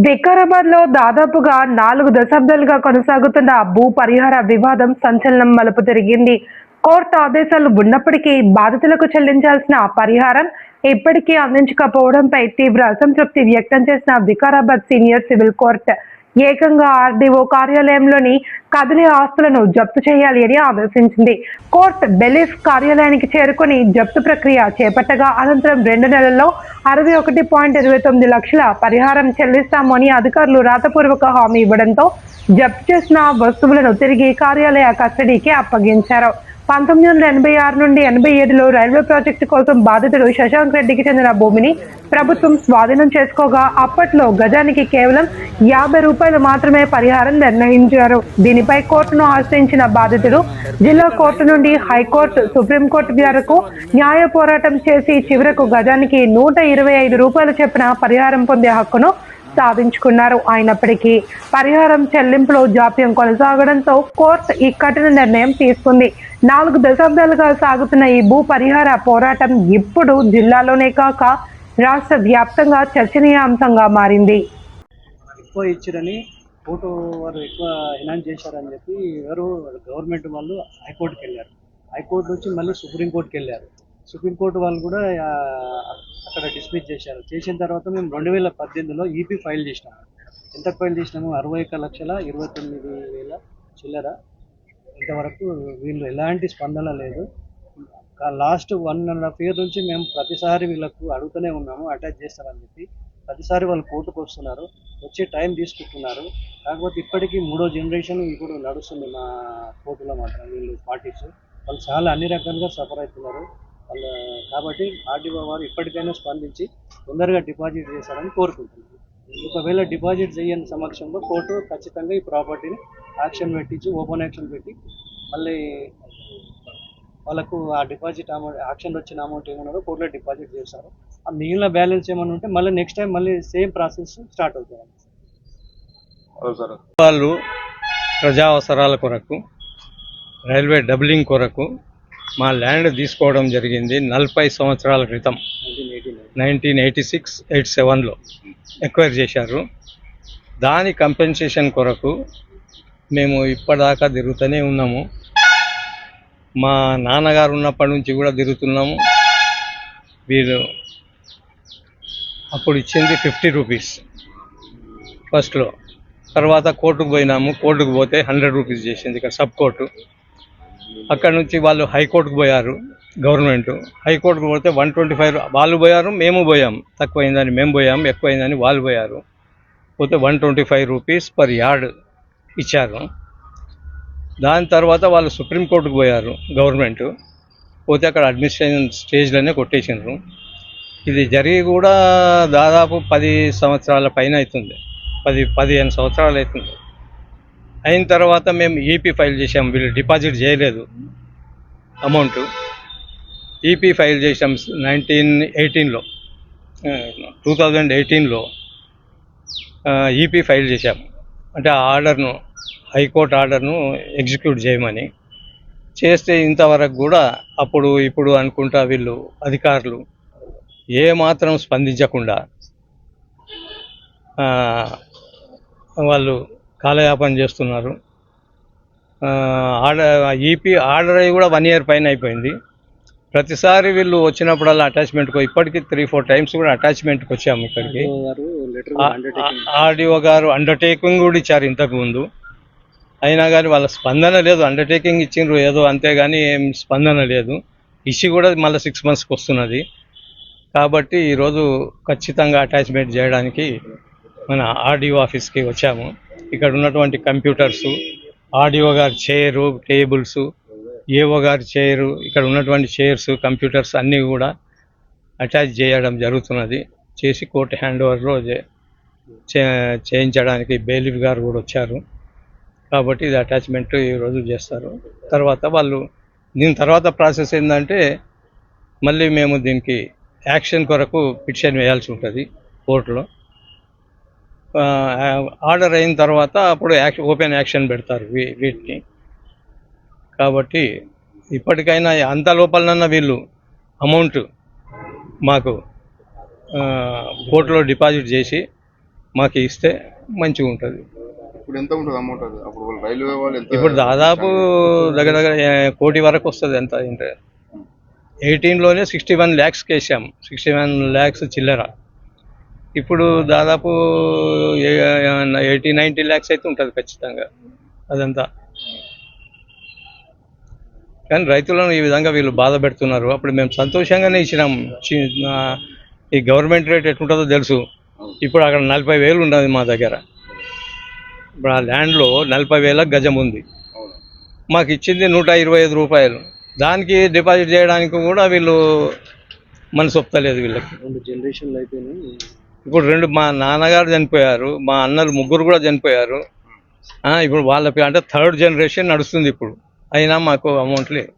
వికారాబాద్ లో దాదాపుగా 4 దశాబ్దాలుగా కొనసాగుతున్న భూ పరిహార వివాదం సంచలనం మలుపు తిరిగింది. కోర్టు ఆదేశాలు ఉన్నప్పటికీ బాధితులకు చెల్లించాల్సిన పరిహారం ఇప్పటికీ అందించకపోవడంపై తీవ్ర అసంతృప్తి వ్యక్తం చేసిన వికారాబాద్ సీనియర్ సివిల్ కోర్టు ఏకంగా ఆర్డీఓ కార్యాలయంలోని కదిలే ఆస్తులను జప్తు చేయాలి అని ఆదేశించింది. కోర్టు బెలీఫ్ కార్యాలయానికి చేరుకుని జప్తు ప్రక్రియ చేపట్టగా అనంతరం 2 నెలల్లో 61.29 లక్షల పరిహారం చెల్లిస్తాము అని అధికారులు రాతపూర్వక హామీ ఇవ్వడంతో జప్తు చేసిన వస్తువులను తిరిగి కార్యాలయ కస్టడీకి అప్పగించారు. 1986 నుండి 87లో రైల్వే ప్రాజెక్టు కోసం బాధితుడు శశాంక్ రెడ్డికి చెందిన భూమిని ప్రభుత్వం స్వాధీనం చేసుకోగా అప్పట్లో గజానికి కేవలం 50 రూపాయలు మాత్రమే పరిహారం నిర్ణయించారు. దీనిపై కోర్టును ఆశ్రయించిన బాధితుడు జిల్లా కోర్టు నుండి హైకోర్టు, సుప్రీంకోర్టు వరకు న్యాయ పోరాటం చేసి చివరకు గజానికి 125 రూపాయలు చొప్పున పరిహారం పొందే హక్కును సాధించుకున్నారు. అయినప్పటికీ పరిహారం చెల్లింపులో జాప్యం కొనసాగడంతో కోర్టు ఈ కఠిన నిర్ణయం తీసుకుంది. 4 దశాబ్దాలుగా సాగుతున్న ఈ భూ పరిహార పోరాటం ఇప్పుడు జిల్లాలోనే కాక రాష్ట్ర వ్యాప్తంగా చర్చనీయాంశంగా మారింది. ఎక్కువ ఇచ్చిరని కోర్టు వారు ఎక్కువ ఎనాన్స్ చేశారని చెప్పి ఎవరు గవర్నమెంట్ వాళ్ళు హైకోర్టుకి వెళ్ళారు. హైకోర్టు నుంచి మళ్ళీ సుప్రీంకోర్టుకి వెళ్ళారు. సుప్రీంకోర్టు వాళ్ళు కూడా అక్కడ డిస్మిస్ చేశారు. చేసిన తర్వాత మేము 2018లో ఈపీ ఫైల్ చేసినాము. ఎంత ఫైల్ చేసినాము? 61,29,000 చిల్లర. ఇంతవరకు వీళ్ళు ఎలాంటి స్పందన లేదు. లాస్ట్ 1.5 year నుంచి మేము ప్రతిసారి వీళ్ళకు అడుగుతూనే ఉన్నాము అటాచ్ చేస్తారని చెప్పి. ప్రతిసారి వాళ్ళు కోర్టుకు వస్తున్నారు, వచ్చే టైం తీసుకుంటున్నారు. కాకపోతే ఇప్పటికీ 3వ జనరేషన్ ఇప్పుడు నడుస్తుంది మా కోర్టులో మాత్రం. వీళ్ళు పార్టీస్ వాళ్ళు చాలా అన్ని రకాలుగా సఫర్ అవుతున్నారు వాళ్ళు. కాబట్టి ఆర్డీఓ వారు ఇప్పటికైనా స్పందించి తొందరగా డిపాజిట్ చేశారని కోరుకుంటున్నారు. ఒకవేళ డిపాజిట్ చేయని సమక్షంలో కోర్టు ఖచ్చితంగా ఈ ప్రాపర్టీని యాక్షన్ పెట్టించి ఓపెన్ యాక్షన్ పెట్టి మళ్ళీ వాళ్ళకు ఆ డిపాజిట్ అమౌంట్ యాక్షన్ వచ్చిన అమౌంట్ ఏమన్నారో కోర్టులో డిపాజిట్ చేస్తారు. ఆ మిగిలిన బ్యాలెన్స్ ఏమన్నా ఉంటే మళ్ళీ నెక్స్ట్ టైం మళ్ళీ సేమ్ ప్రాసెస్ స్టార్ట్ అవుతుంది. వాళ్ళు ప్రజా అవసరాల కొరకు రైల్వే డబ్లింగ్ కొరకు మా ల్యాండ్ తీసుకోవడం జరిగింది 40 సంవత్సరాల క్రితం. 1986-87లో ఎక్వైర్ చేశారు. దాని కంపెన్సేషన్ కొరకు మేము ఇప్పటిదాకా తిరుగుతూనే ఉన్నాము. మా నాన్నగారు ఉన్నప్పటి నుంచి కూడా తిరుగుతున్నాము. వీళ్ళు అప్పుడు ఇచ్చింది 50 రూపీస్ ఫస్ట్లో. తర్వాత కోర్టుకు పోయినాము. కోర్టుకు పోతే 100 రూపీస్ చేసింది ఇక్కడ సబ్ కోర్టు. అక్కడ నుంచి వాళ్ళు హైకోర్టుకు పోయారు. గవర్నమెంట్ హైకోర్టుకు పోతే 125 వాళ్ళు పోయారు, మేము పోయాం. తక్కువైందని మేము పోయాము, ఎక్కువైందని వాళ్ళు పోయారు. పోతే 125 రూపీస్ పర్ యార్డ్ ఇచ్చారు. దాని తర్వాత వాళ్ళు సుప్రీంకోర్టుకు పోయారు గవర్నమెంట్. పోతే అక్కడ అడ్మినిస్ట్రేషన్ స్టేజ్లోనే కొట్టేసినారు. ఇది జరిగి కూడా దాదాపు 10 సంవత్సరాల పైన అవుతుంది. 15 సంవత్సరాలు అవుతుంది. అయిన తర్వాత మేము ఈపీ ఫైల్ చేసాం. వీళ్ళు డిపాజిట్ చేయలేదు అమౌంట్. ఈపీ ఫైల్ చేసాం 2018లో ఈపీ ఫైల్ చేశాము. అంటే ఆ ఆర్డర్ను, హైకోర్టు ఆర్డర్ను ఎగ్జిక్యూట్ చేయమని చేస్తే ఇంతవరకు కూడా అప్పుడు ఇప్పుడు అనుకుంటా వీళ్ళు అధికారులు ఏమాత్రం స్పందించకుండా వాళ్ళు కాలయాపన చేస్తున్నారు. ఈపీ ఆర్డర్ అయ్యి కూడా 1 year పైన అయిపోయింది. ప్రతిసారి వీళ్ళు వచ్చినప్పుడల్లా అటాచ్మెంట్కి, ఇప్పటికీ 3-4 times కూడా అటాచ్మెంట్కి వచ్చాము ఇక్కడికి. ఆర్డీఓ గారు అండర్టేకింగ్ కూడా ఇచ్చారు ఇంతకుముందు. అయినా కానీ వాళ్ళ స్పందన లేదు. అండర్టేకింగ్ ఇచ్చిండ్రు ఏదో, అంతేగాని ఏం స్పందన లేదు. ఇష్యూ కూడా మళ్ళీ 6 monthsకి వస్తున్నది. కాబట్టి ఈరోజు ఖచ్చితంగా అటాచ్మెంట్ చేయడానికి మన ఆర్డీఓ ఆఫీస్కి వచ్చాము. ఇక్కడ ఉన్నటువంటి కంప్యూటర్సు, ఆర్డీఓ గారి చైరు, టేబుల్స్, ఏఓ గారి చైరు, ఇక్కడ ఉన్నటువంటి చైర్స్, కంప్యూటర్స్ అన్నీ కూడా అటాచ్ చేయడం జరుగుతున్నది. చేసి కోర్టు హ్యాండ్ ఓవర్లో చేయించడానికి బెయిలిఫ్ గారు కూడా వచ్చారు. కాబట్టి ఇది అటాచ్మెంట్ ఈరోజు చేస్తారు. తర్వాత వాళ్ళు దీని తర్వాత ప్రాసెస్ ఏంటంటే మళ్ళీ మేము దీనికి యాక్షన్ కొరకు పిటిషన్ వేయాల్సి ఉంటుంది కోర్టులో. ఆర్డర్ అయిన తర్వాత అప్పుడు ఓపెన్ యాక్షన్ పెడతారు వీటిని. కాబట్టి ఇప్పటికైనా అంత లోపలనన్నా వీళ్ళు అమౌంట్ మాకు కోర్టులో డిపాజిట్ చేసి మాకు ఇస్తే మంచిగా ఉంటుంది. ఇప్పుడు ఎంత ఉంటుంది అమౌంట్? అది అప్పుడు వాళ్ళు రైల్వే వాళ్ళు ఎంత? ఇప్పుడు దాదాపు దగ్గర దగ్గర కోటి వరకు వస్తుంది. ఎంత అంటే 18లోనే 61 lakhs వేసాం, 61 lakhs చిల్లర. ఇప్పుడు దాదాపు 80-90 lakhs అయితే ఉంటుంది ఖచ్చితంగా అదంతా. కానీ రైతులను ఈ విధంగా వీళ్ళు బాధ పెడుతున్నారు. అప్పుడు మేము సంతోషంగానే ఇచ్చినాం. ఈ గవర్నమెంట్ రేట్ ఎట్లుంటుందో తెలుసు. ఇప్పుడు అక్కడ 40,000 ఉన్నది మా దగ్గర. ఇప్పుడు ఆ ల్యాండ్లో 40,000 గజం ఉంది. మాకు ఇచ్చింది 125 రూపాయలు. దానికి డిపాజిట్ చేయడానికి కూడా వీళ్ళు మనసు ఒప్పుతలేదు వీళ్ళకి. 2 జనరేషన్లు అయిపోయినాయి. ఇప్పుడు మా నాన్నగారు చనిపోయారు, మా అన్నలు 3 కూడా చనిపోయారు. ఇప్పుడు వాళ్ళ అంటే 3rd generation నడుస్తుంది ఇప్పుడు. అయినా మాకు అమౌంట్ లేదు.